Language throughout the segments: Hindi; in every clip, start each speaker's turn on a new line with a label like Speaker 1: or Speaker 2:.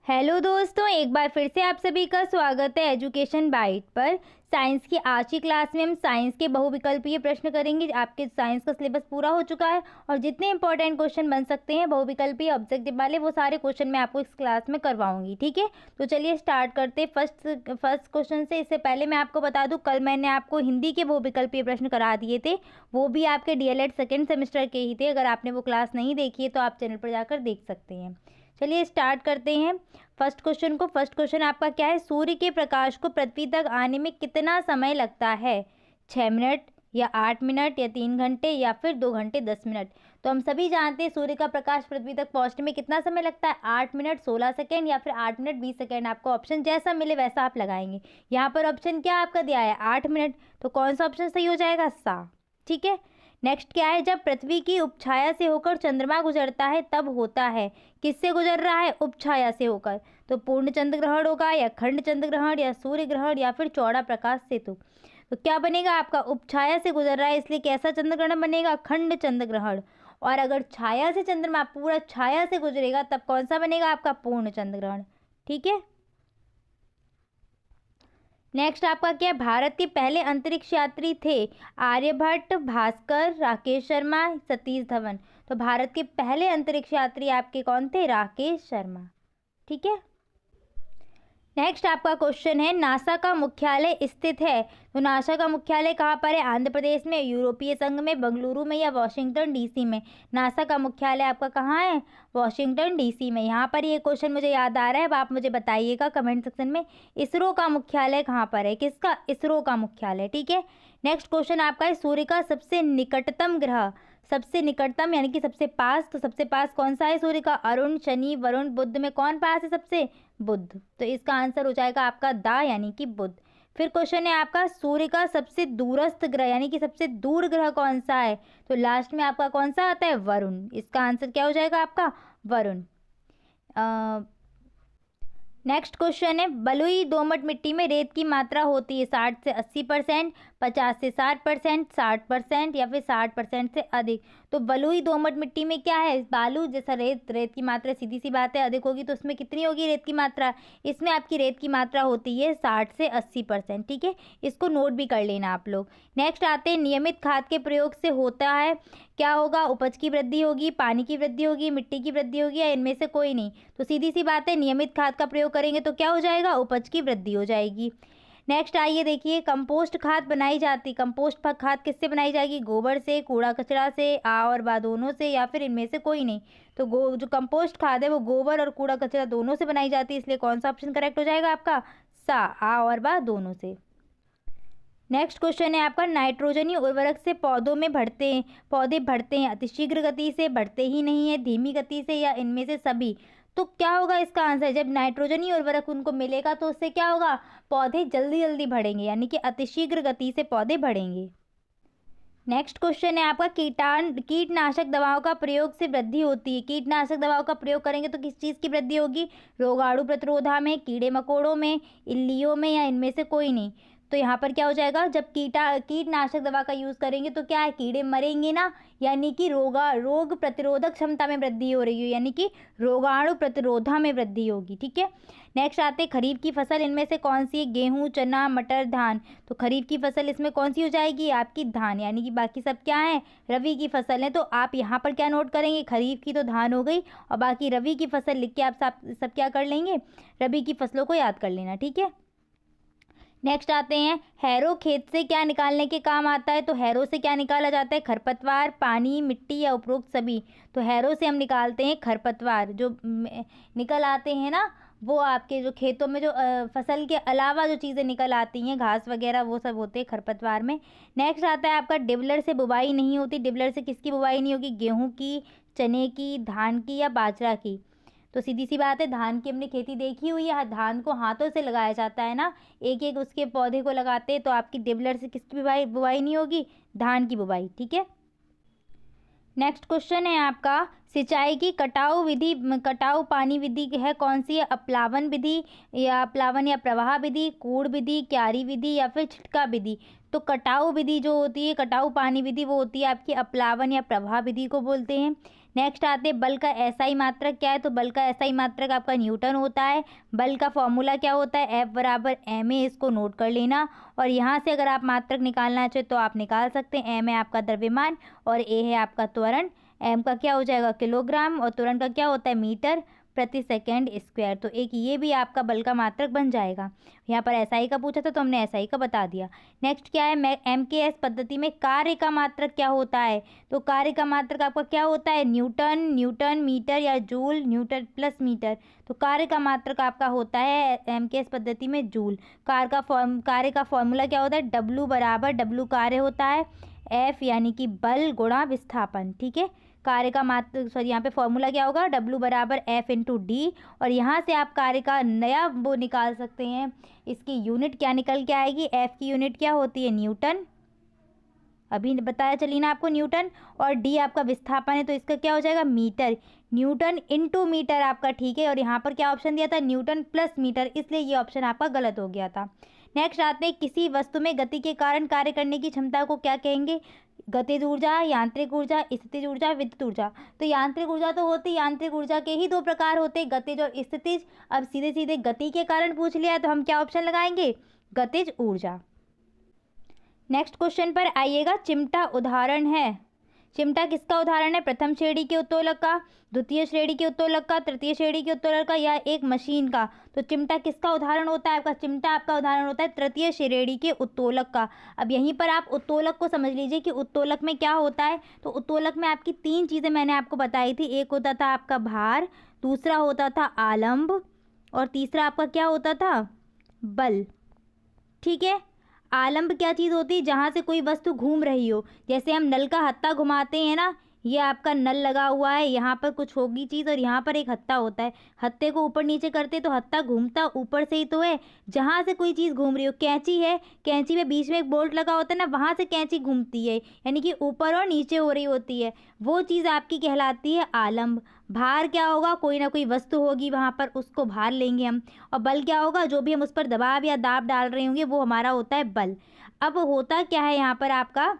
Speaker 1: हेलो दोस्तों, एक बार फिर से आप सभी का स्वागत है एजुकेशन बाइट पर। साइंस की आज की क्लास में हम साइंस के बहुविकल्पीय प्रश्न करेंगे। आपके साइंस का सिलेबस पूरा हो चुका है और जितने इंपॉर्टेंट क्वेश्चन बन सकते हैं बहुविकल्पीय ऑब्जेक्टिव वाले वो सारे क्वेश्चन मैं आपको इस क्लास में करवाऊंगी। ठीक है, तो चलिए स्टार्ट करते फर्स्ट क्वेश्चन से। इससे पहले मैं आपको बता दूं, कल मैंने आपको हिंदी के बहुविकल्पीय प्रश्न करा दिए थे, वो भी आपके डीएलएड सेकेंड सेमेस्टर के ही थे। अगर आपने वो क्लास नहीं देखी है तो आप चैनल पर जाकर देख सकते हैं। चलिए स्टार्ट करते हैं फर्स्ट क्वेश्चन को। फर्स्ट क्वेश्चन आपका क्या है, सूर्य के प्रकाश को पृथ्वी तक आने में कितना समय लगता है? 6 मिनट या 8 मिनट या 3 घंटे या फिर 2 घंटे 10 मिनट। तो हम सभी जानते हैं सूर्य का प्रकाश पृथ्वी तक पहुंचने में कितना समय लगता है, 8 मिनट 16 सेकेंड या फिर 8 मिनट 20 सेकेंड। आपको ऑप्शन जैसा मिले वैसा आप लगाएंगे। यहाँ पर ऑप्शन क्या आपका दिया है, 8 मिनट, तो कौन सा ऑप्शन सही हो जाएगा, सा। ठीक है, नेक्स्ट क्या है, जब पृथ्वी की उपछाया से होकर चंद्रमा गुजरता है तब होता है? किससे गुजर रहा है, उपछाया से होकर। तो पूर्ण चंद्र ग्रहण होगा या खंड चंद्र ग्रहण या सूर्य ग्रहण या फिर चौड़ा प्रकाश सेतु। तो क्या बनेगा आपका, उपछाया से गुजर रहा है इसलिए कैसा चंद्र ग्रहण बनेगा, खंड चंद्र ग्रहण। और अगर छाया से चंद्रमा पूरा छाया से गुजरेगा तब कौन सा बनेगा आपका, पूर्ण चंद्र ग्रहण। ठीक है, नेक्स्ट आपका क्या है, भारत के पहले अंतरिक्ष यात्री थे? आर्यभट्ट, भास्कर, राकेश शर्मा, सतीश धवन। तो भारत के पहले अंतरिक्ष यात्री आपके कौन थे, राकेश शर्मा। ठीक है, नेक्स्ट आपका क्वेश्चन है, नासा का मुख्यालय स्थित है? तो नासा का मुख्यालय कहाँ पर है, आंध्र प्रदेश में, यूरोपीय संघ में, बेंगलुरु में या वाशिंगटन डीसी में? नासा का मुख्यालय आपका कहाँ है, वाशिंगटन डीसी में। यहाँ पर ये क्वेश्चन मुझे याद आ रहा है, अब आप मुझे बताइएगा कमेंट सेक्शन में, इसरो का मुख्यालय कहाँ पर है, किसका, इसरो का मुख्यालय। ठीक है, नेक्स्ट क्वेश्चन आपका है, सूर्य का सबसे निकटतम ग्रह, सबसे निकटतम यानी कि सबसे पास, तो सबसे पास कौन सा है सूर्य का, अरुण, शनि, वरुण, बुध में कौन पास है सबसे, बुध। तो इसका आंसर हो जाएगा आपका दा यानी कि बुध। फिर क्वेश्चन है आपका, सूर्य का सबसे दूरस्थ ग्रह यानी कि सबसे दूर ग्रह कौन सा है? तो लास्ट में आपका कौन सा आता है, वरुण। इसका आंसर क्या हो जाएगा आपका, वरुण। नेक्स्ट क्वेश्चन है, बलुई दोमट मिट्टी में रेत की मात्रा होती है 60 से 80%, 50 से 60%, 60% या फिर 60% से अधिक। तो बलुई दोमट मिट्टी में क्या है, बालू जैसा रेत, रेत की मात्रा सीधी सी बात है अधिक होगी, तो उसमें कितनी होगी रेत की मात्रा, इसमें आपकी रेत की मात्रा होती है 60 से 80%। ठीक है, इसको नोट भी कर लेना आप लोग। नेक्स्ट आते हैं, नियमित खाद के प्रयोग से होता है क्या होगा, उपज की वृद्धि होगी, पानी की वृद्धि होगी, मिट्टी की वृद्धि होगी या इनमें से कोई नहीं? तो सीधी सी बात है, नियमित खाद का प्रयोग करेंगे तो क्या हो जाएगा, उपज की वृद्धि हो जाएगी। नेक्स्ट आइए देखिए, कंपोस्ट खाद बनाई जाती, कंपोस्ट खाद किससे बनाई जाएगी, गोबर से, कूड़ा कचरा से, आ और बा दोनों से या फिर इनमें से कोई नहीं? तो जो कंपोस्ट खाद है वो गोबर और कूड़ा कचरा दोनों से बनाई जाती है, इसलिए कौन सा ऑप्शन करेक्ट हो जाएगा आपका, सा, आ और बा दोनों से। नेक्स्ट क्वेश्चन है आपका, नाइट्रोजनी उर्वरक से पौधों में पौधे बढ़ते हैं अतिशीघ्र गति से, बढ़ते ही नहीं है, धीमी गति से या इनमें से सभी? तो क्या होगा इसका आंसर, जब नाइट्रोजनी उर्वरक उनको मिलेगा तो उससे क्या होगा, पौधे जल्दी जल्दी बढ़ेंगे यानी कि अतिशीघ्र गति से पौधे बढ़ेंगे। नेक्स्ट क्वेश्चन है आपका, कीटनाशक दवाओं का प्रयोग से वृद्धि होती है? कीटनाशक दवाओं का प्रयोग करेंगे तो किस चीज़ की वृद्धि होगी, रोगाणु प्रतिरोधा में, कीड़े मकोड़ों में, इल्लियों में या इनमें से कोई नहीं? तो यहाँ पर क्या हो जाएगा, जब कीटनाशक दवा का यूज़ करेंगे तो क्या है, कीड़े मरेंगे ना, यानी कि रोग प्रतिरोधक क्षमता में वृद्धि हो रही है, यानी कि रोगाणु प्रतिरोधा में वृद्धि होगी। ठीक है, नेक्स्ट आते हैं, खरीफ की फसल इनमें से कौन सी है, गेहूं, चना, मटर, धान। तो खरीफ की फसल इसमें कौन सी हो जाएगी, आपकी धान, यानी कि बाकी सब क्या है, रवि की फसल है। तो आप यहाँ पर क्या नोट करेंगे, खरीफ की तो धान हो गई और बाकी रवि की फसल लिख के आप सब क्या कर लेंगे, रवि की फसलों को याद कर लेना। ठीक है, नेक्स्ट आते हैं, हैरो खेत से क्या निकालने के काम आता है? तो हैरो से क्या निकाला जाता है, खरपतवार, पानी, मिट्टी या उपरोक्त सभी? तो हैरो से हम निकालते हैं खरपतवार, जो निकल आते हैं ना, वो आपके जो खेतों में जो फसल के अलावा जो चीज़ें निकल आती हैं, घास वगैरह, वो सब होते हैं खरपतवार में। नेक्स्ट आता है आपका, डिबलर से बुवाई नहीं होती। डिबलर से किसकी बुवाई नहीं होगी, गेहूँ की, चने की, धान की या बाजरा की? तो सीधी सी बात है, धान की हमने खेती देखी हुई है, धान को हाथों से लगाया जाता है ना, एक एक उसके पौधे को लगाते हैं, तो आपकी डिबलर से किसकी बुवाई नहीं होगी, धान की बुवाई। ठीक है, नेक्स्ट क्वेश्चन है आपका, सिंचाई की कटाऊ पानी विधि है कौन सी है, अपलावन विधि या अपलावन या प्रवाह विधि, कूड़ विधि, क्यारी विधि या फिर छिटका विधि? तो कटाऊ विधि जो होती है, कटाऊ पानी विधि, वो होती है आपकी अपलावन या प्रवाह विधि को बोलते हैं। नेक्स्ट आते हैं बल का एसआई मात्रक क्या है, तो बल का एसआई मात्रक आपका न्यूटन होता है। बल का फॉर्मूला क्या होता है, F बराबर ma, इसको नोट कर लेना। और यहाँ से अगर आप मात्रक निकालना चाहे तो आप निकाल सकते हैं। m है आपका द्रव्यमान और a है आपका त्वरण। m का क्या हो जाएगा किलोग्राम और त्वरण का क्या होता है मीटर प्रति सेकेंड स्क्वायर। तो एक ये भी आपका बल का मात्रक बन जाएगा। यहाँ पर एसआई का पूछा था तो हमने एसआई का बता दिया। नेक्स्ट क्या है, MKS पद्धति में कार्य का मात्रक क्या होता है, तो कार्य का मात्रक आपका क्या होता है न्यूटन, न्यूटन मीटर या जूल, न्यूटन प्लस मीटर। तो कार्य का मात्रक आपका होता है MKS पद्धति में जूल। कार्य का फॉर्मूला क्या होता है, W बराबर W कार्य होता है, F यानी कि बल गुणा विस्थापन। ठीक है, कार्य का मात्रक सॉरी यहाँ पे फॉर्मूला क्या होगा, W बराबर F इंटू डी। और यहाँ से आप कार्य का नया वो निकाल सकते हैं, इसकी यूनिट क्या निकल के आएगी, F की यूनिट क्या होती है न्यूटन, अभी बताया चली ना आपको न्यूटन। और डी आपका विस्थापन है तो इसका क्या हो जाएगा मीटर, न्यूटन इंटू मीटर आपका। ठीक है, और यहाँ पर क्या ऑप्शन दिया था न्यूटन प्लस मीटर, इसलिए ये ऑप्शन आपका गलत हो गया था। नेक्स्ट आते हैं किसी वस्तु में गति के कारण कार्य करने की क्षमता को क्या कहेंगे, गतिज ऊर्जा, यांत्रिक ऊर्जा, स्थितिज ऊर्जा, विद्युत ऊर्जा। तो यांत्रिक ऊर्जा तो होती, यांत्रिक ऊर्जा के ही दो प्रकार होते, गतिज और स्थितिज। अब सीधे सीधे गति के कारण पूछ लिया तो हम क्या ऑप्शन लगाएंगे, गतिज ऊर्जा। नेक्स्ट क्वेश्चन पर आइएगा, चिमटा उदाहरण है। चिमटा किसका उदाहरण है, प्रथम श्रेणी के उत्तोलक का, द्वितीय श्रेणी के उत्तोलक का, तृतीय श्रेणी के उत्तोलक का या एक मशीन का। तो चिमटा किसका उदाहरण होता है आपका, चिमटा आपका उदाहरण होता है तृतीय श्रेणी के उत्तोलक का। अब यहीं पर आप उत्तोलक को समझ लीजिए कि उत्तोलक में क्या होता है। तो उत्तोलक में आपकी तीन चीज़ें मैंने आपको बताई थी, एक होता था आपका भार, दूसरा होता था आलम्ब और तीसरा आपका क्या होता था बल। ठीक है, आलम्ब क्या चीज़ होती है, जहाँ से कोई वस्तु घूम रही हो, जैसे हम नल का हत्था घुमाते हैं ना, ये आपका नल लगा हुआ है, यहाँ पर कुछ होगी चीज़ और यहाँ पर एक हत्था होता है, हत्थे को ऊपर नीचे करते तो हत्था घूमता ऊपर से ही तो है, जहाँ से कोई चीज़ घूम रही हो। कैंची है, कैंची में बीच में एक बोल्ट लगा होता है ना, वहाँ से कैंची घूमती है, यानी कि ऊपर और नीचे हो रही होती है, वो चीज़ आपकी कहलाती है आलम्ब। भार क्या होगा, कोई ना कोई वस्तु होगी वहाँ पर, उसको भार लेंगे हम। और बल क्या होगा, जो भी हम उस पर दबाव या दाब डाल रहे होंगे वो हमारा होता है बल। अब होता क्या है यहाँ पर आपका,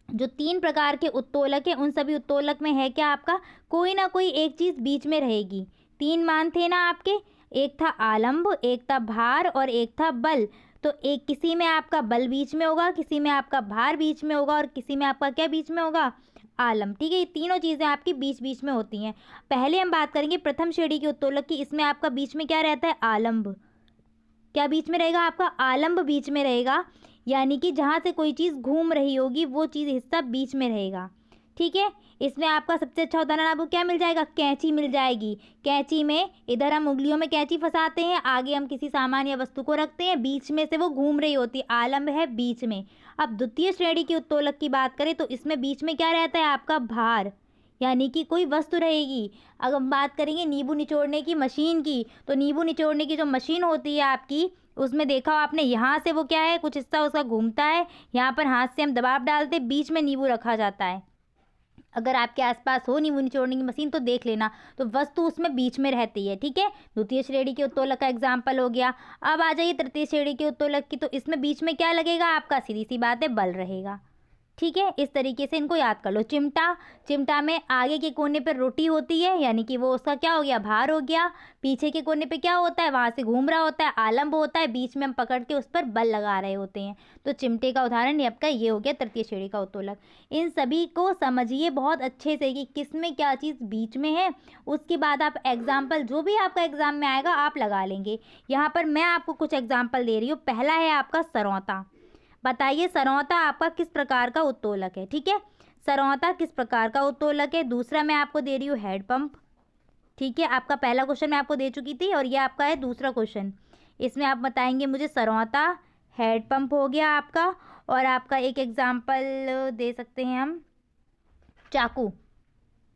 Speaker 1: जो तीन प्रकार के उत्तोलक हैं उन सभी उत्तोलक में है क्या आपका, कोई ना कोई एक चीज़ बीच में रहेगी। तीन मान थे ना आपके, एक था आलम्ब, एक था भार और एक था बल। तो एक किसी में आपका बल बीच में होगा, किसी में आपका भार बीच में होगा और किसी में आपका क्या बीच में होगा, आलम्ब। ठीक है, ये तीनों चीज़ें आपकी बीच बीच में होती हैं। पहले हम बात करेंगे प्रथम श्रेणी के उत्तोलक की, इसमें आपका बीच में क्या रहता है, आलम्ब। क्या बीच में रहेगा आपका, आलम्ब बीच में रहेगा, यानी कि जहाँ से कोई चीज़ घूम रही होगी वो चीज़ हिस्सा बीच में रहेगा। ठीक है, इसमें आपका सबसे अच्छा उदाहरण आपको क्या मिल जाएगा, कैंची मिल जाएगी। कैंची में इधर हम उंगलियों में कैंची फंसाते हैं, आगे हम किसी सामान या वस्तु को रखते हैं, बीच में से वो घूम रही होती है, आलम्ब है बीच में। अब द्वितीय श्रेणी के उत्तोलक की बात करें तो इसमें बीच में क्या रहता है आपका भार, यानी कि कोई वस्तु रहेगी। अगर हम बात करेंगे नींबू निचोड़ने की मशीन की, तो नींबू निचोड़ने की जो मशीन होती है आपकी, उसमें देखा हो आपने, यहाँ से वो क्या है कुछ हिस्सा उसका घूमता है, यहाँ पर हाथ से हम दबाव डालते, बीच में नींबू रखा जाता है। अगर आपके आसपास हो नींबू निचोड़ने की मशीन तो देख लेना, तो वस्तु उसमें बीच में रहती है। ठीक है, द्वितीय श्रेणी के उत्तोलक का एग्जाम्पल हो गया। अब आ जाइए तृतीय श्रेणी के उत्तोलक की, तो इसमें बीच में क्या लगेगा आपका, सीधी सी बात है बल रहेगा। ठीक है, इस तरीके से इनको याद कर लो। चिमटा, चिमटा में आगे के कोने पर रोटी होती है, यानी कि वो उसका क्या हो गया, भार हो गया। पीछे के कोने पे क्या होता है, वहाँ से घूम रहा होता है, आलम्ब होता है, बीच में हम पकड़ के उस पर बल लगा रहे होते हैं। तो चिमटे का उदाहरण ये आपका ये हो गया तृतीय श्रेणी का उत्तोलक। इन सभी को समझिए बहुत अच्छे से कि किस में क्या चीज़ बीच में है, उसके बाद आप एग्जाम्पल जो भी आपका एग्जाम में आएगा आप लगा लेंगे। यहाँ पर मैं आपको कुछ एग्जाम्पल दे रही हूँ। पहला है आपका सरौता। बताइए सरौता आपका किस प्रकार का उत्तोलक है। ठीक है, सरौता किस प्रकार का उत्तोलक है। दूसरा मैं आपको दे रही हूँ हैंडपंप। ठीक है, आपका पहला क्वेश्चन मैं आपको दे चुकी थी और ये आपका है दूसरा क्वेश्चन। इसमें आप बताएंगे मुझे सरौता, हैंडपंप हो गया आपका, और आपका एक एग्जाम्पल दे सकते हैं हम चाकू।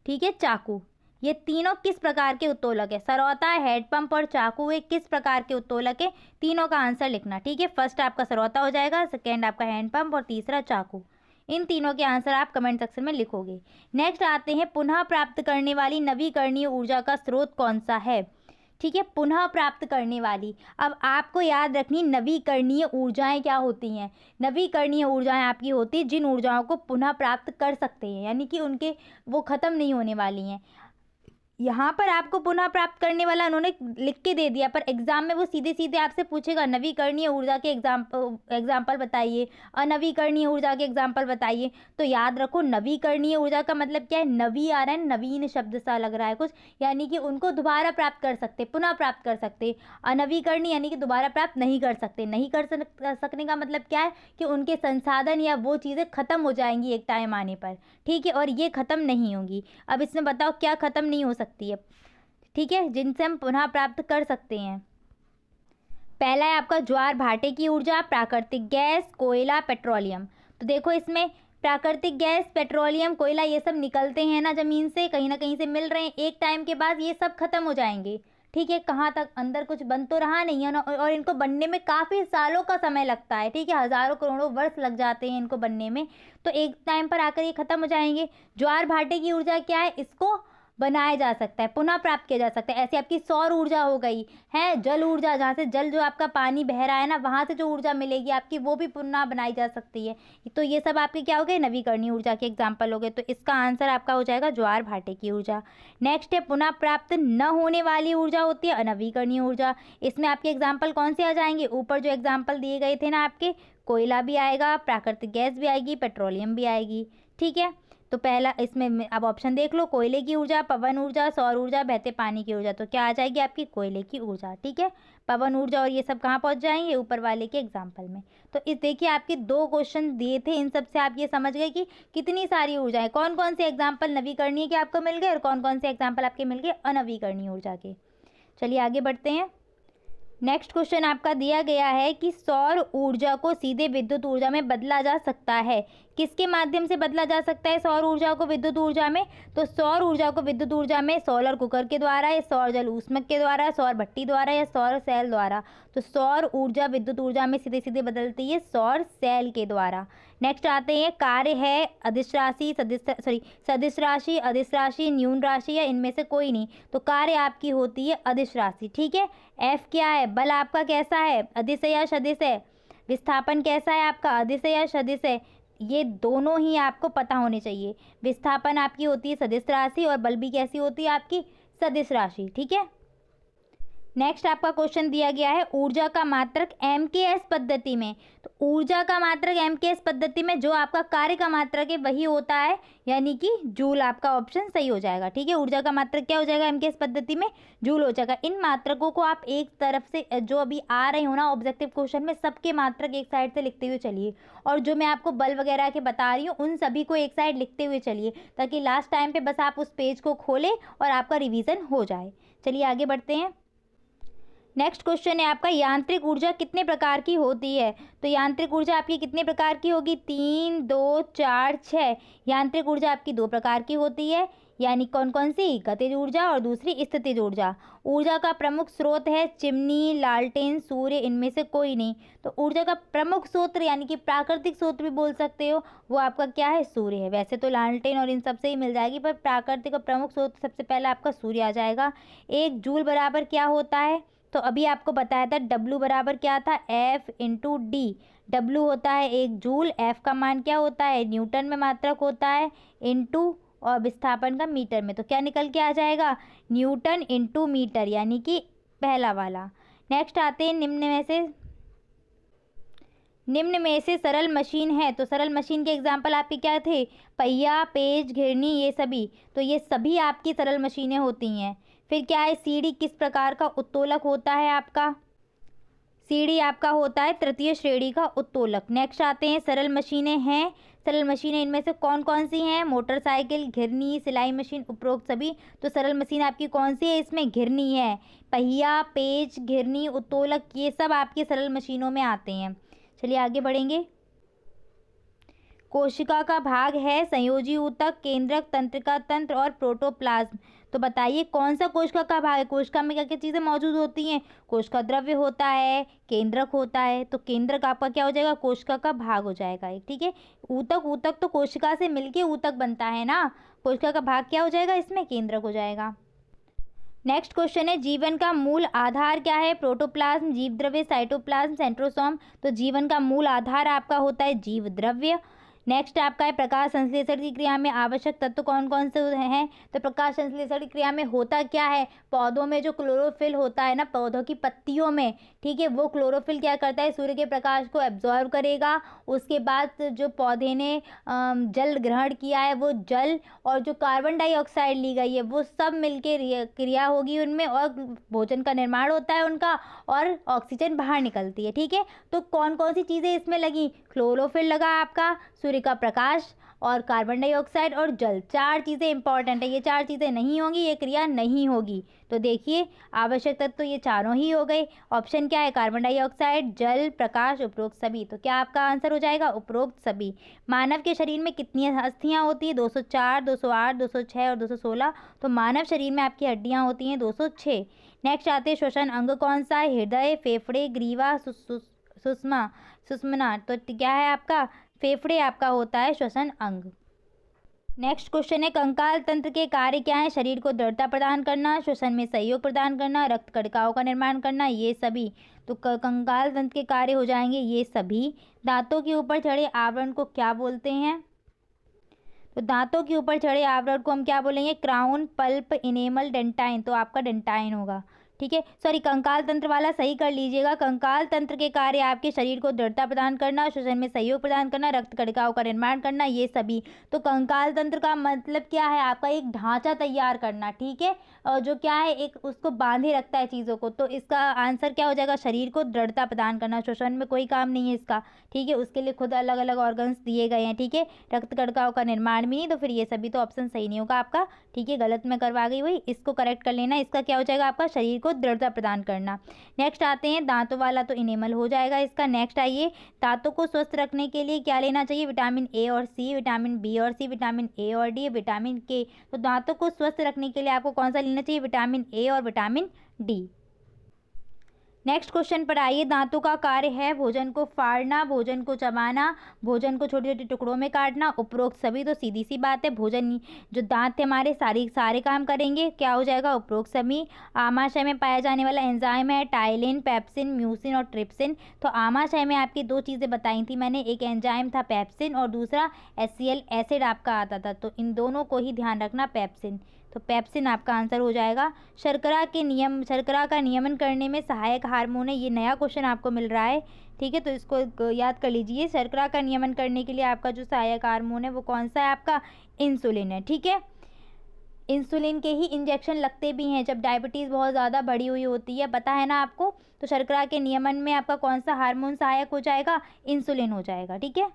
Speaker 1: ठीक है, चाकू। ये तीनों किस प्रकार के उत्तोलक है, सरौता, हैंडपंप और चाकू, ये किस प्रकार के उत्तोलक है, तीनों का आंसर लिखना। ठीक है, फर्स्ट आपका सरौता हो जाएगा, सेकेंड आपका हैंडपंप और तीसरा चाकू। इन तीनों के आंसर आप कमेंट सेक्शन में लिखोगे। नेक्स्ट आते हैं पुनः प्राप्त करने वाली नवीकरणीय ऊर्जा का स्रोत कौन सा है। ठीक है, पुनः प्राप्त करने वाली। अब आपको याद रखनी नवीकरणीय ऊर्जाएं क्या होती हैं। नवीकरणीय ऊर्जाएं आपकी होती है जिन ऊर्जाओं को पुनः प्राप्त कर सकते हैं, यानी कि उनके वो ख़त्म नहीं होने वाली हैं। यहाँ पर आपको पुनः प्राप्त करने वाला उन्होंने लिख के दे दिया, पर एग्जाम में वो सीधे सीधे आपसे पूछेगा नवीकरणीय ऊर्जा के एग्जाम्पल बताइए, अनवीकरणीय ऊर्जा के एग्जाम्पल बताइए। तो याद रखो नवीकरणीय ऊर्जा का मतलब क्या है, नवी आ रहा है, नवीन शब्द सा लग रहा है कुछ, यानी कि उनको दोबारा प्राप्त कर सकते, पुनः प्राप्त कर सकते। अनवीकरणीय यानी कि दोबारा प्राप्त नहीं कर सकते। नहीं कर सकने का मतलब क्या है कि उनके संसाधन या वो चीज़ें ख़त्म हो जाएंगी एक टाइम आने पर, ठीक है, और ये ख़त्म नहीं होंगी। अब इसमें बताओ क्या ख़त्म नहीं हो सकती है, ठीक है, जिनसे हम पुनः प्राप्त कर सकते हैं। पहला है आपका ज्वार भाटे की ऊर्जा, प्राकृतिक गैस, कोयला, पेट्रोलियम। तो देखो इसमें प्राकृतिक गैस, पेट्रोलियम, कोयला ये सब निकलते हैं ना ज़मीन से, कहीं ना कहीं से मिल रहे हैं, एक टाइम के बाद ये सब खत्म हो जाएंगे, ठीक है। कहाँ तक, अंदर कुछ बन तो रहा नहीं है ना, और इनको बनने में काफ़ी सालों का समय लगता है, ठीक है, हज़ारों करोड़ों वर्ष लग जाते हैं इनको बनने में। तो एक टाइम पर आकर ये ख़त्म हो जाएंगे। ज्वार भाटे की ऊर्जा क्या है, इसको बनाया जा सकता है, पुनः प्राप्त किया जा सकता है। ऐसे आपकी सौर ऊर्जा हो गई है, जल ऊर्जा, जहाँ से जल जो आपका पानी बह रहा है ना, वहाँ से जो ऊर्जा मिलेगी आपकी वो भी पुनः बनाई जा सकती है। तो ये सब आपके क्या हो गए, नवीकरणीय ऊर्जा के एग्जाम्पल हो गए। तो इसका आंसर आपका हो जाएगा ज्वार भाटे की ऊर्जा। नेक्स्ट है पुनः प्राप्त न होने वाली ऊर्जा होती है अनवीकरणीय ऊर्जा। इसमें आपके एग्जाम्पल कौन से आ जाएंगे, ऊपर जो एग्जाम्पल दिए गए थे ना आपके, कोयला भी आएगा, प्राकृतिक गैस भी आएगी, पेट्रोलियम भी आएगी, ठीक है। तो पहला इसमें अब ऑप्शन देख लो, कोयले की ऊर्जा, पवन ऊर्जा, सौर ऊर्जा, बहते पानी की ऊर्जा। तो क्या आ जाएगी आपकी, कोयले की ऊर्जा, ठीक है। पवन ऊर्जा और ये सब कहाँ पहुँच जाएंगे, ऊपर वाले के एग्जाम्पल में। तो इस देखिए आपके 2 क्वेश्चन दिए थे, इन सब से आप ये समझ गए कि कितनी सारी ऊर्जाएं, कौन कौन से एग्जाम्पल नवीकरणीय के आपको मिल गए और कौन कौन से एग्जाम्पल आपके मिल गए अनवीकरणीय ऊर्जा के। चलिए आगे बढ़ते हैं। नेक्स्ट क्वेश्चन आपका दिया गया है कि सौर ऊर्जा को सीधे विद्युत ऊर्जा में बदला जा सकता है। किसके माध्यम से बदला जा सकता है सौर ऊर्जा को विद्युत ऊर्जा में, तो सौर ऊर्जा को विद्युत ऊर्जा में सोलर कुकर के द्वारा, या सौर जल ऊष्मक के द्वारा, सौर भट्टी द्वारा, या सौर सेल द्वारा। तो सौर ऊर्जा विद्युत ऊर्जा में सीधे सीधे बदलती है सौर सेल के द्वारा। नेक्स्ट आते हैं, कार्य है अदिश राशि, सदिश राशि, अदिश राशि, न्यून राशि, या इनमें से कोई नहीं। तो कार्य आपकी होती है अदिश राशि, ठीक है। एफ क्या है, बल आपका कैसा है, अदिश है या सदिश है, विस्थापन कैसा है आपका, अदिश है या सदिश है, ये दोनों ही आपको पता होने चाहिए। विस्थापन आपकी होती है सदिश राशि और बल भी कैसी होती है आपकी, सदिश राशि, ठीक है। नेक्स्ट आपका क्वेश्चन दिया गया है ऊर्जा का मात्रक एमकेएस पद्धति में। तो ऊर्जा का मात्रक एमकेएस पद्धति में जो आपका कार्य का मात्रक है वही होता है, यानी कि जूल, आपका ऑप्शन सही हो जाएगा, ठीक है। ऊर्जा का मात्रक क्या हो जाएगा एमकेएस पद्धति में, जूल हो जाएगा। इन मात्रकों को आप एक तरफ से जो अभी आ रहे हो ना ऑब्जेक्टिव क्वेश्चन में, सबके मात्रक एक साइड से लिखते हुए चलिए, और जो मैं आपको बल वगैरह के बता रही हूँ उन सभी को एक साइड लिखते हुए चलिए, ताकि लास्ट टाइम पे बस आप उस पेज को खोलें और आपका रिवीजन हो जाए। चलिए आगे बढ़ते हैं। नेक्स्ट क्वेश्चन है आपका, यांत्रिक ऊर्जा कितने प्रकार की होती है। तो यांत्रिक ऊर्जा आपकी कितने प्रकार की होगी, 3, 2, 4, 6। यांत्रिक ऊर्जा आपकी 2 प्रकार की होती है, यानी कौन कौन सी, गतिज ऊर्जा और दूसरी स्थितिज ऊर्जा। ऊर्जा का प्रमुख स्रोत है चिमनी, लालटेन, सूर्य, इनमें से कोई नहीं। तो ऊर्जा का प्रमुख स्रोत यानी कि प्राकृतिक स्रोत भी बोल सकते हो, वो आपका क्या है, सूर्य है। वैसे तो लालटेन और इन सब से ही मिल जाएगी, पर प्राकृतिक और प्रमुख स्रोत सबसे पहले आपका सूर्य आ जाएगा। 1 जूल बराबर क्या होता है, तो अभी आपको बताया था W बराबर क्या था, F इंटू डी। W होता है 1 जूल, F का मान क्या होता है, न्यूटन में मात्रक होता है, इंटू और विस्थापन का मीटर में। तो क्या निकल के आ जाएगा, न्यूटन इंटू मीटर, यानी कि पहला वाला। नेक्स्ट आते हैं निम्न में से सरल मशीन है। तो सरल मशीन के एग्जाम्पल आपके क्या थे, पहिया, पेज, घिरनी, ये सभी। तो ये सभी आपकी सरल मशीनें होती हैं। फिर क्या है, सीढ़ी किस प्रकार का उत्तोलक होता है आपका, सीढ़ी आपका होता है तृतीय श्रेणी का उत्तोलक। नेक्स्ट आते हैं, सरल मशीनें हैं। सरल मशीनें इनमें से कौन कौन सी हैं, मोटरसाइकिल, घिरनी, सिलाई मशीन, उपरोक्त सभी। तो सरल मशीन आपकी कौन सी है, इसमें घिरनी है। पहिया, पेज, घिरनी, उत्तोलक, ये सब आपकी सरल मशीनों में आते हैं। चलिए आगे बढ़ेंगे। कोशिका का भाग है संयोजी ऊतक, केंद्रक, तंत्रिका तंत्र और प्रोटोप्लाज्म। तो बताइए कौन सा कोशिका का भाग है, कोशिका में क्या क्या चीज़ें मौजूद होती हैं, कोशिका द्रव्य होता है, केंद्रक होता है। तो केंद्रक आपका क्या हो जाएगा, कोशिका का भाग हो जाएगा एक, ठीक है। ऊतक तो कोशिका से मिलके ऊतक बनता है ना, कोशिका का भाग क्या हो जाएगा, इसमें केंद्रक हो जाएगा। नेक्स्ट क्वेश्चन है जीवन का मूल आधार क्या है? प्रोटोप्लाज्म, जीव द्रव्य, साइटोप्लाज्म, सेंट्रोसोम। तो जीवन का मूल आधार आपका होता है जीव द्रव्य। नेक्स्ट आपका है प्रकाश संश्लेषण की क्रिया में आवश्यक तत्व कौन कौन से हैं? तो प्रकाश संश्लेषण की क्रिया में होता क्या है? पौधों में जो क्लोरोफिल होता है ना, पौधों की पत्तियों में, ठीक है, वो क्लोरोफिल क्या करता है? सूर्य के प्रकाश को एब्जॉर्ब करेगा। उसके बाद जो पौधे ने जल ग्रहण किया है, वो जल और जो कार्बन डाइऑक्साइड ली गई है, वो सब मिलके क्रिया होगी उनमें, और भोजन का निर्माण होता है उनका, और ऑक्सीजन बाहर निकलती है। ठीक है, तो कौन कौन सी चीज़ें इसमें लगी? क्लोरोफिल लगा आपका, सूर्य का प्रकाश, और कार्बन डाइऑक्साइड और जल। चार चीज़ें इंपॉर्टेंट है, ये चार चीज़ें नहीं होंगी ये क्रिया नहीं होगी। तो देखिए आवश्यक तत्व तो ये चारों ही हो गए। ऑप्शन क्या है? कार्बन डाइऑक्साइड, जल, प्रकाश, उपरोक्त सभी। तो क्या आपका आंसर हो जाएगा? उपरोक्त सभी। मानव के शरीर में कितनी अस्थियां होती है? 204, 208, 206 और 216। तो मानव शरीर में आपकी हड्डियां होती हैं 206। नेक्स्ट आते हैं श्वसन अंग कौन सा है? हृदय, फेफड़े, ग्रीवा, सुषमा, सुषमना। तो क्या है आपका? फेफड़े आपका होता है श्वसन अंग। नेक्स्ट क्वेश्चन है कंकाल तंत्र के कार्य क्या है? शरीर को दृढ़ता प्रदान करना, श्वसन में सहयोग प्रदान करना, रक्त कणिकाओं का निर्माण करना, ये सभी। तो कंकाल तंत्र के कार्य हो जाएंगे ये सभी। दांतों के ऊपर चढ़े आवरण को क्या बोलते हैं? तो दांतों के ऊपर चढ़े आवरण को हम क्या बोलेंगे? Crown, pulp, enamel, dentine. तो आपका डेंटाइन होगा। ठीक है, सॉरी, कंकाल तंत्र वाला सही कर लीजिएगा। कंकाल तंत्र के कार्य आपके शरीर को दृढ़ता प्रदान करना, श्वसन में सहयोग प्रदान करना, रक्त कणिकाओं का निर्माण करना, ये सभी। तो कंकाल तंत्र का मतलब क्या है? आपका एक ढांचा तैयार करना। ठीक है, और जो क्या है, एक उसको बांधे रखता है चीज़ों को। तो इसका आंसर क्या हो जाएगा? शरीर को दृढ़ता प्रदान करना। श्वसन में कोई काम नहीं है इसका। ठीक है, उसके लिए खुद अलग अलग ऑर्गन्स दिए गए हैं। ठीक है, रक्त कणिकाओं का निर्माण भी नहीं, तो फिर ये सभी तो ऑप्शन सही नहीं होगा आपका। ठीक है, गलत में करवा गई वही, इसको करेक्ट कर लेना। इसका क्या हो जाएगा आपका? शरीर को दृढ़ता प्रदान करना। नेक्स्ट आते हैं दांतों वाला, तो इनेमल हो जाएगा इसका। नेक्स्ट आइए, दांतों को स्वस्थ रखने के लिए क्या लेना चाहिए? विटामिन ए और सी, विटामिन बी और सी, विटामिन ए और डी, विटामिन के। तो दांतों को स्वस्थ रखने के लिए आपको कौन सा लेना चाहिए? विटामिन ए और विटामिन डी। नेक्स्ट क्वेश्चन पर आइए, दांतों का कार्य है भोजन को फाड़ना, भोजन को चबाना, भोजन को छोटे छोटे टुकड़ों में काटना, उपरोक्त सभी। तो सीधी सी बात है, भोजन जो दांत थे हमारे सारे काम करेंगे। क्या हो जाएगा? उपरोक्त सभी। आमाशय में पाया जाने वाला एंजाइम है टाइलिन, पेप्सिन, म्यूसिन और ट्रिप्सिन। तो आमाशय में आपकी दो चीज़ें बताई थी मैंने, एक एंजाइम था पेप्सिन और दूसरा HCl एसिड आपका आता था। तो इन दोनों को ही ध्यान रखना, पेप्सिन। तो पेप्सिन आपका आंसर हो जाएगा। शर्करा का नियमन करने में सहायक हार्मोन है, ये नया क्वेश्चन आपको मिल रहा है। ठीक है, तो इसको याद कर लीजिए। शर्करा का नियमन करने के लिए आपका जो सहायक हार्मोन है वो कौन सा है? आपका इंसुलिन है। ठीक है, इंसुलिन के ही इंजेक्शन लगते भी हैं जब डायबिटीज़ बहुत ज़्यादा बढ़ी हुई होती है, पता है ना आपको। तो शर्करा के नियमन में आपका कौन सा हार्मोन सहायक हो जाएगा? इंसुलिन हो जाएगा। ठीक है,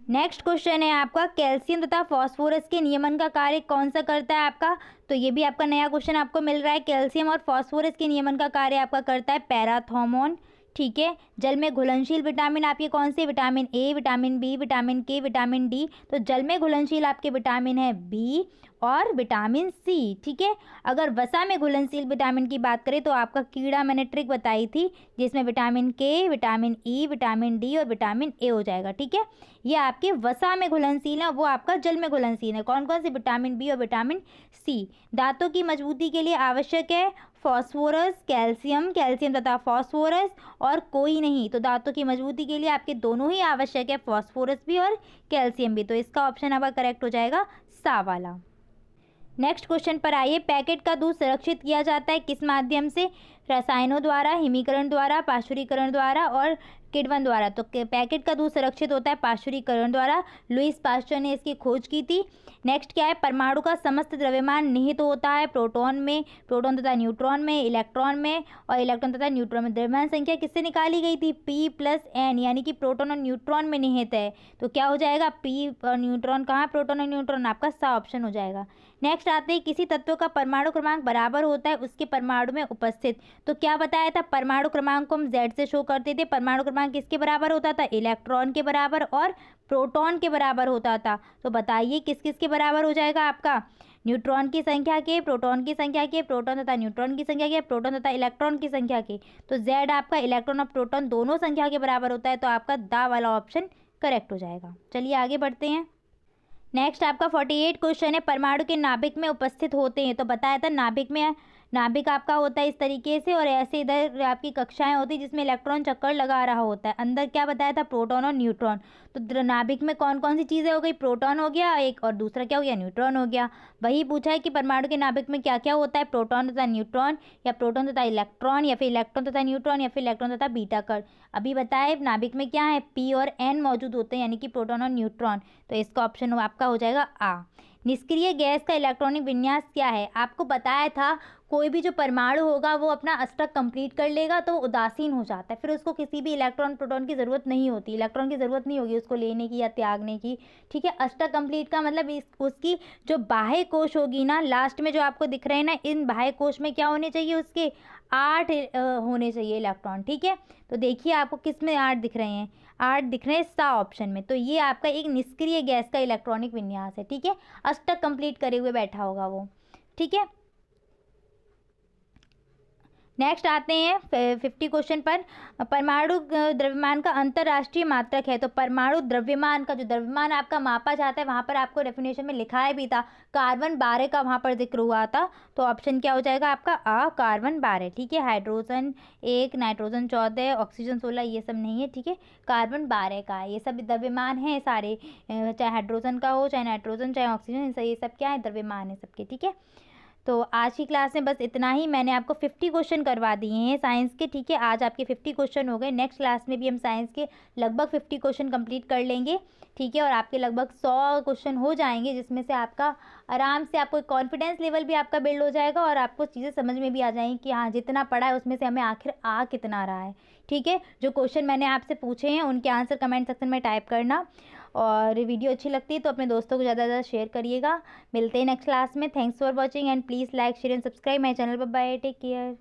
Speaker 1: नेक्स्ट क्वेश्चन है आपका कैल्शियम तथा फास्फोरस के नियमन का कार्य कौन सा करता है आपका? तो ये भी आपका नया क्वेश्चन आपको मिल रहा है। कैल्शियम और फास्फोरस के नियमन का कार्य आपका करता है पैराथर्मोन। ठीक है, जल में घुलनशील विटामिन आपके कौन से? Vitamin A, vitamin B, vitamin K, vitamin D. तो जल में घुलनशील आपके विटामिन है बी और विटामिन सी। ठीक है, अगर वसा में घुलनशील विटामिन की बात करें तो आपका कीड़ा मैंने ट्रिक बताई थी, जिसमें vitamin K, vitamin E, vitamin D और विटामिन ए हो जाएगा। ठीक है, ये आपके वसा में घुलनशील है, वो आपका जल में घुलनशील है। कौन कौन से? विटामिन बी और विटामिन सी। दांतों की मजबूती के लिए आवश्यक है फॉस्फोरस, कैल्शियम, कैल्शियम तथा फॉस्फोरस और कोई नहीं। तो दांतों की मजबूती के लिए आपके दोनों ही आवश्यक है, फॉस्फोरस भी और कैल्शियम भी। तो इसका ऑप्शन आपका करेक्ट हो जाएगा सा वाला। नेक्स्ट क्वेश्चन पर आइए, पैकेट का दूध संरक्षित किया जाता है किस माध्यम से? रसायनों द्वारा, हिमीकरण द्वारा, पाश्चुरीकरण द्वारा और किण्वन द्वारा। तो पैकेट का दूध संरक्षित होता है पाश्चुरीकरण द्वारा। लुईस पाश्चर ने इसकी खोज की थी। नेक्स्ट क्या है? परमाणु का समस्त द्रव्यमान निहित होता है प्रोटॉन में, प्रोटॉन तथा न्यूट्रॉन में, इलेक्ट्रॉन में और इलेक्ट्रॉन तथा न्यूट्रॉन में। द्रव्यमान संख्या किससे निकाली गई थी? P+N, यानी कि प्रोटॉन और न्यूट्रॉन में निहित है। तो क्या हो जाएगा? P और न्यूट्रॉन कहाँ? प्रोटॉन और न्यूट्रॉन, आपका सा ऑप्शन हो जाएगा। नेक्स्ट आते हैं, किसी तत्व का परमाणु क्रमांक बराबर होता है उसके परमाणु में उपस्थित। तो क्या बताया था? परमाणु क्रमांक को हम Z से शो करते थे। परमाणु क्रमांक किसके बराबर होता था? इलेक्ट्रॉन के बराबर और प्रोटॉन के बराबर होता था। तो बताइए किस किस के बराबर हो जाएगा आपका? न्यूट्रॉन की संख्या के, प्रोटॉन की संख्या के, प्रोटॉन तथा न्यूट्रॉन की संख्या के, प्रोटॉन तथा इलेक्ट्रॉन की संख्या के। तो Z आपका इलेक्ट्रॉन और प्रोटॉन दोनों संख्या के बराबर होता है। तो आपका दा वाला ऑप्शन करेक्ट हो जाएगा। चलिए आगे बढ़ते हैं। नेक्स्ट आपका 48 क्वेश्चन है, परमाणु के नाभिक में उपस्थित होते हैं। तो बताया था नाभिक में नाभिक आपका होता है इस तरीके से, और ऐसे इधर आपकी कक्षाएं होती है जिसमें इलेक्ट्रॉन चक्कर लगा रहा होता है। अंदर क्या बताया था, प्रोटॉन और न्यूट्रॉन। तो नाभिक में कौन कौन सी चीज़ें हो गई, प्रोटॉन हो गया एक, और दूसरा क्या हो गया, न्यूट्रॉन हो गया। वही पूछा है कि परमाणु के नाभिक में क्या क्या होता है, प्रोटॉन तथा न्यूट्रॉन, या प्रोटॉन तथा इलेक्ट्रॉन, या फिर इलेक्ट्रॉन तथा न्यूट्रॉन, या फिर इलेक्ट्रॉन तथा बीटा कण। अभी बताए नाभिक में क्या है, पी और एन मौजूद होते हैं, यानी कि प्रोटॉन और न्यूट्रॉन। तो इसका ऑप्शन आपका हो जाएगा आ। निष्क्रिय गैस का इलेक्ट्रॉनिक विन्यास क्या है, आपको बताया था कोई भी जो परमाणु होगा वो अपना अष्टक कंप्लीट कर लेगा तो उदासीन हो जाता है, फिर उसको किसी भी इलेक्ट्रॉन प्रोटॉन की ज़रूरत नहीं होती, इलेक्ट्रॉन की ज़रूरत नहीं होगी उसको लेने की या त्यागने की। ठीक है, अष्टक कंप्लीट का मतलब उसकी जो बाह्य कोश होगी ना, लास्ट में जो आपको दिख रहे हैं ना, इन बाह्य कोश में क्या होने चाहिए, उसके 8 होने चाहिए इलेक्ट्रॉन। ठीक है, तो देखिए आपको किस में 8 दिख रहे हैं, 8 दिख रहे हैं सा ऑप्शन में। तो ये आपका एक निष्क्रिय गैस का इलेक्ट्रॉनिक विन्यास है। ठीक है, अष्टक कंप्लीट करे हुए बैठा होगा वो। ठीक है, नेक्स्ट आते हैं 50 क्वेश्चन पर। परमाणु द्रव्यमान का अंतरराष्ट्रीय मात्रक है, तो परमाणु द्रव्यमान का जो द्रव्यमान आपका मापा जाता है वहाँ पर आपको डेफिनेशन में लिखा है भी था, कार्बन 12 का वहाँ पर जिक्र हुआ था। तो ऑप्शन क्या हो जाएगा आपका आ, कार्बन 12। ठीक है, हाइड्रोजन 1, नाइट्रोजन 14, ऑक्सीजन 16 ये सब नहीं है। ठीक है, कार्बन 12 का है, ये सब द्रव्यमान है सारे, चाहे हाइड्रोजन का हो, चाहे नाइट्रोजन, चाहे ऑक्सीजन, ये सब क्या है, द्रव्यमान है सबके। ठीक है, तो आज की क्लास में बस इतना ही। मैंने आपको 50 क्वेश्चन करवा दिए हैं साइंस के। ठीक है, आज आपके 50 क्वेश्चन हो गए। नेक्स्ट क्लास में भी हम साइंस के लगभग 50 क्वेश्चन कंप्लीट कर लेंगे। ठीक है, और आपके लगभग 100 क्वेश्चन हो जाएंगे, जिसमें से आपका आराम से आपको कॉन्फिडेंस लेवल भी आपका बिल्ड हो जाएगा, और आपको चीज़ें समझ में भी आ जाएंगी कि हाँ जितना पढ़ा है उसमें से हमें आखिर आ कितना रहा है। ठीक है, जो क्वेश्चन मैंने आपसे पूछे हैं उनके आंसर कमेंट सेक्शन में टाइप करना, और वीडियो अच्छी लगती है तो अपने दोस्तों को ज़्यादा से ज़्यादा शेयर करिएगा। मिलते हैं नेक्स्ट क्लास में। Thanks for watching and please like share and subscribe my channel. Bye bye, take care.